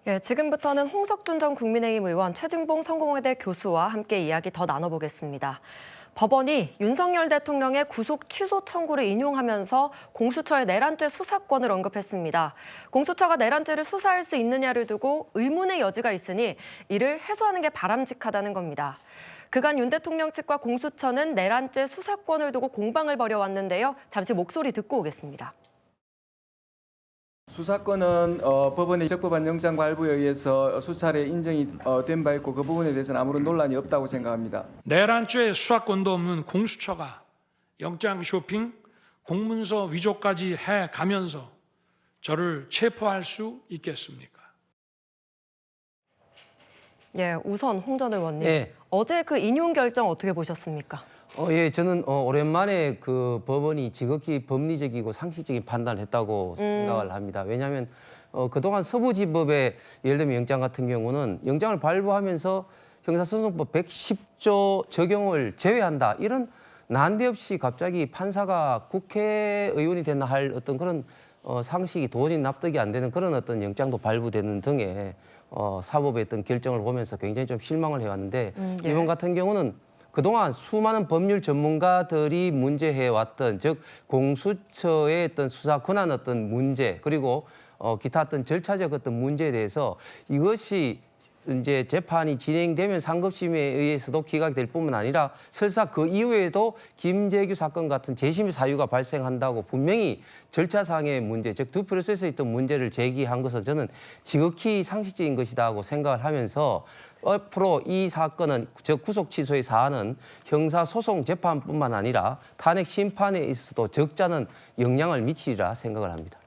예, 지금부터는 홍석준 전 국민의힘 의원, 최진봉 성공회대 교수와 함께 이야기 더 나눠보겠습니다. 법원이 윤석열 대통령의 구속 취소 청구를 인용하면서 공수처의 내란죄 수사권을 언급했습니다. 공수처가 내란죄를 수사할 수 있느냐를 두고 의문의 여지가 있으니 이를 해소하는 게 바람직하다는 겁니다. 그간 윤 대통령 측과 공수처는 내란죄 수사권을 두고 공방을 벌여왔는데요. 잠시 목소리 듣고 오겠습니다. 수사권은 법원의 적법한 영장 발부에 의해서 수차례 인정이 된 바 있고 그 부분에 대해서는 아무런 논란이 없다고 생각합니다. 내란죄 수사권도 없는 공수처가 영장 쇼핑, 공문서 위조까지 해가면서 저를 체포할 수 있겠습니까? 예, 우선 홍 전 의원님, 예. 어제 그 인용 결정 어떻게 보셨습니까? 예, 저는 오랜만에 그 법원이 지극히 법리적이고 상식적인 판단을 했다고 생각을 합니다. 왜냐하면 그동안 서부지법의 예를 들면 영장 같은 경우는 영장을 발부하면서 형사소송법 110조 적용을 제외한다. 이런 난데없이 갑자기 판사가 국회의원이 됐나 할 어떤 그런 상식이 도저히 납득이 안 되는 그런 어떤 영장도 발부되는 등의 사법의 어떤 결정을 보면서 굉장히 좀 실망을 해왔는데 예. 이번 같은 경우는 그동안 수많은 법률 전문가들이 문제해왔던 즉 공수처의 어떤 수사 권한 어떤 문제 그리고 기타 어떤 절차적 어떤 문제에 대해서 이것이 이제 재판이 진행되면 상급심에 의해서도 기각이 될 뿐만 아니라 설사 그 이후에도 김재규 사건 같은 재심 사유가 발생한다고 분명히 절차상의 문제, 즉 두 프로세스에 있던 문제를 제기한 것은 저는 지극히 상식적인 것이다고 생각을 하면서 앞으로 이 사건은 즉 구속 취소의 사안은 형사소송 재판뿐만 아니라 탄핵 심판에 있어서도 적잖은 영향을 미치리라 생각을 합니다.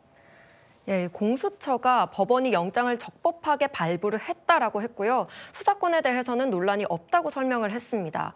예, 공수처가 법원이 영장을 적법하게 발부를 했다라고 했고요. 수사권에 대해서는 논란이 없다고 설명을 했습니다.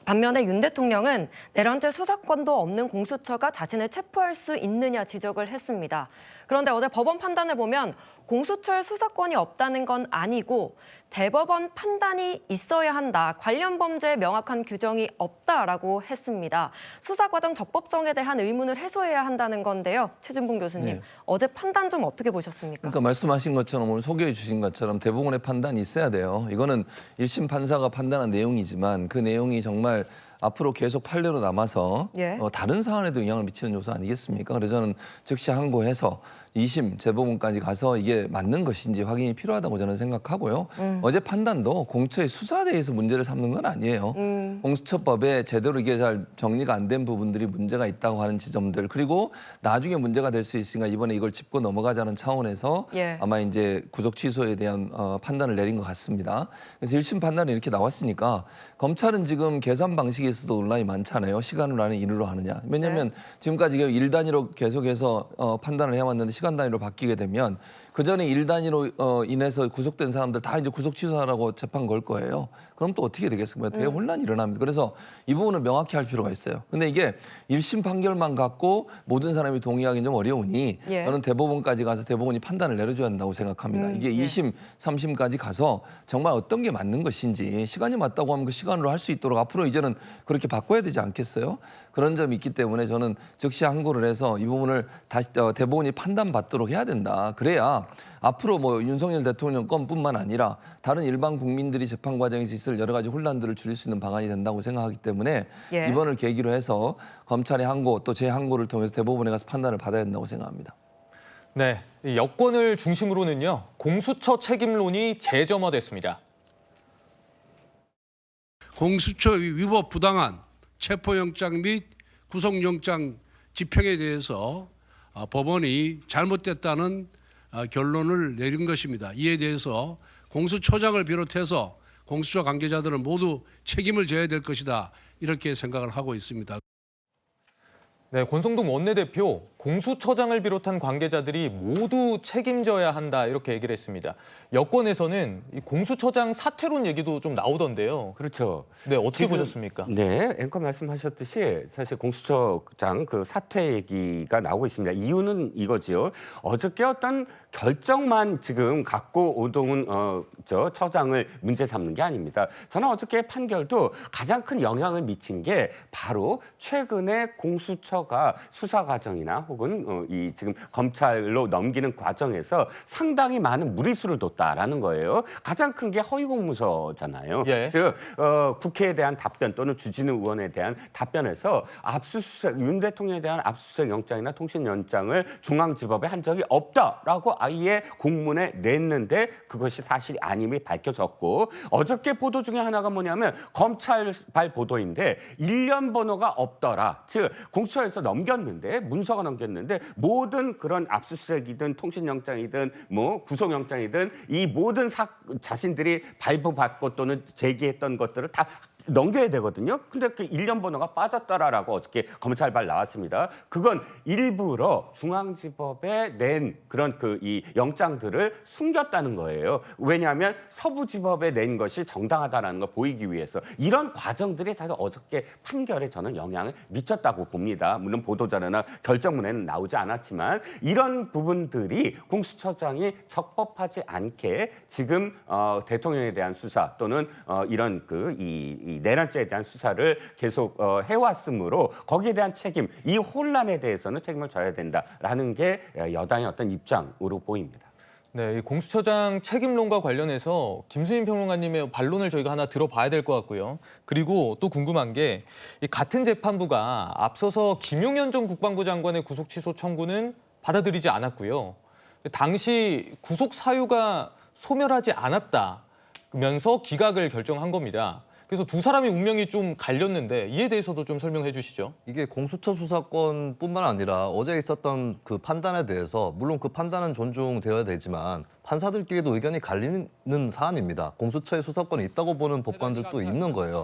반면에 윤 대통령은 내란죄 수사권도 없는 공수처가 자신을 체포할 수 있느냐 지적을 했습니다. 그런데 어제 법원 판단을 보면 공수처의 수사권이 없다는 건 아니고 대법원 판단이 있어야 한다. 관련 범죄에 명확한 규정이 없다라고 했습니다. 수사 과정 적법성에 대한 의문을 해소해야 한다는 건데요. 최진봉 교수님, 네. 어제 판단 좀 어떻게 보셨습니까? 그러니까 말씀하신 것처럼 오늘 소개해 주신 것처럼 대법원의 판단이 있어야 돼요. 이거는 1심 판사가 판단한 내용이지만 그 내용이 정말 앞으로 계속 판례로 남아서 예. 다른 사안에도 영향을 미치는 요소 아니겠습니까? 그래서 저는 즉시 항고해서 2심 재법원까지 가서 이게 맞는 것인지 확인이 필요하다고 저는 생각하고요. 어제 판단도 공처의 수사에 대해서 문제를 삼는 건 아니에요. 공수처법에 제대로 이게 잘 정리가 안 된 부분들이 문제가 있다고 하는 지점들 그리고 나중에 문제가 될 수 있으니까 이번에 이걸 짚고 넘어가자는 차원에서 예. 아마 이제 구속 취소에 대한 판단을 내린 것 같습니다. 그래서 1심 판단이 이렇게 나왔으니까 검찰은 지금 계산 방식에서도 논란이 많잖아요. 시간으로 하는 일으로 하느냐. 왜냐하면 지금까지 1단위로 계속해서 판단을 해왔는데 시간 단위로 바뀌게 되면 그 전에 1단위로 인해서 구속된 사람들 다 이제 구속 취소하라고 재판 걸 거예요. 그럼 또 어떻게 되겠습니까? 대혼란이 일어납니다. 그래서 이 부분은 명확히 할 필요가 있어요. 근데 이게 1심 판결만 갖고 모든 사람이 동의하기는 좀 어려우니 예. 저는 대법원까지 가서 대법원이 판단을 내려줘야 한다고 생각합니다. 이게 예. 2심, 3심까지 가서 정말 어떤 게 맞는 것인지 시간이 맞다고 하면 그 시간으로 할 수 있도록 앞으로 이제는 그렇게 바꿔야 되지 않겠어요? 그런 점이 있기 때문에 저는 즉시 항고를 해서 이 부분을 다시 대법원이 판단받도록 해야 된다. 그래야 앞으로 뭐 윤석열 대통령 건뿐만 아니라 다른 일반 국민들이 재판 과정에서 있을 여러 가지 혼란들을 줄일 수 있는 방안이 된다고 생각하기 때문에 예. 이번을 계기로 해서 검찰의 항고 또 제 항고를 통해서 대법원에 가서 판단을 받아야 된다고 생각합니다. 네, 이 여권을 중심으로는요 공수처 책임론이 재점화됐습니다. 공수처 위법 부당한 체포영장 및 구속영장 집행에 대해서 법원이 잘못됐다는 결론을 내린 것입니다. 이에 대해서 공수처장을 비롯해서 공수처 관계자들은 모두 책임을 져야 될 것이다. 이렇게 생각을 하고 있습니다. 네, 권성동 원내대표 공수처장을 비롯한 관계자들이 모두 책임져야 한다 이렇게 얘기를 했습니다. 여권에서는 이 공수처장 사퇴론 얘기도 좀 나오던데요. 그렇죠. 네, 어떻게 보셨습니까? 네, 앵커 말씀하셨듯이 사실 공수처장 그 사퇴 얘기가 나오고 있습니다. 이유는 이거지요. 어저께 어떤 결정만 지금 갖고 오동훈 처장을 문제 삼는 게 아닙니다. 저는 어저께 판결도 가장 큰 영향을 미친 게 바로 최근에 공수처가 공수처가 수사 과정이나 혹은 이 지금 검찰로 넘기는 과정에서 상당히 많은 무리수를 뒀다라는 거예요. 가장 큰 게 허위 공문서잖아요. 예. 즉 국회에 대한 답변 또는 주진우 의원에 대한 답변에서 압수수색 윤 대통령에 대한 압수수색 영장이나 통신영장을 중앙지법에 한 적이 없다라고 아예 공문에 냈는데 그것이 사실이 아님이 밝혀졌고 어저께 보도 중에 하나가 뭐냐면 검찰발 보도인데 일련 번호가 없더라. 즉 공수처에서 넘겼는데 문서가 넘겼는데 모든 그런 압수수색이든 통신영장이든 뭐 구속영장이든 이 모든 자신들이 발부받고 또는 제기했던 것들을 다 넘겨야 되거든요. 근데 그 일련 번호가 빠졌다라고 어저께 검찰발 나왔습니다. 그건 일부러 중앙지법에 낸 그런 그 이 영장들을 숨겼다는 거예요. 왜냐하면 서부지법에 낸 것이 정당하다라는 걸 보이기 위해서 이런 과정들이 사실 어저께 판결에 저는 영향을 미쳤다고 봅니다. 물론 보도자료나 결정문에는 나오지 않았지만 이런 부분들이 공수처장이 적법하지 않게 지금 대통령에 대한 수사 또는 이런 이 내란죄에 대한 수사를 계속 해왔으므로 거기에 대한 책임, 이 혼란에 대해서는 책임을 져야 된다라는 게 여당의 어떤 입장으로 보입니다. 네, 이 공수처장 책임론과 관련해서 김수민 평론가님의 반론을 저희가 하나 들어봐야 될 것 같고요. 그리고 또 궁금한 게 이 같은 재판부가 앞서서 김용현 전 국방부 장관의 구속 취소 청구는 받아들이지 않았고요. 당시 구속 사유가 소멸하지 않았다면서 기각을 결정한 겁니다. 그래서 두 사람의 운명이 좀 갈렸는데 이에 대해서도 좀 설명해 주시죠. 이게 공수처 수사권뿐만 아니라 어제 있었던 그 판단에 대해서 물론 그 판단은 존중되어야 되지만 판사들끼리도 의견이 갈리는 사안입니다. 공수처의 수사권이 있다고 보는 법관들도 있는 거예요.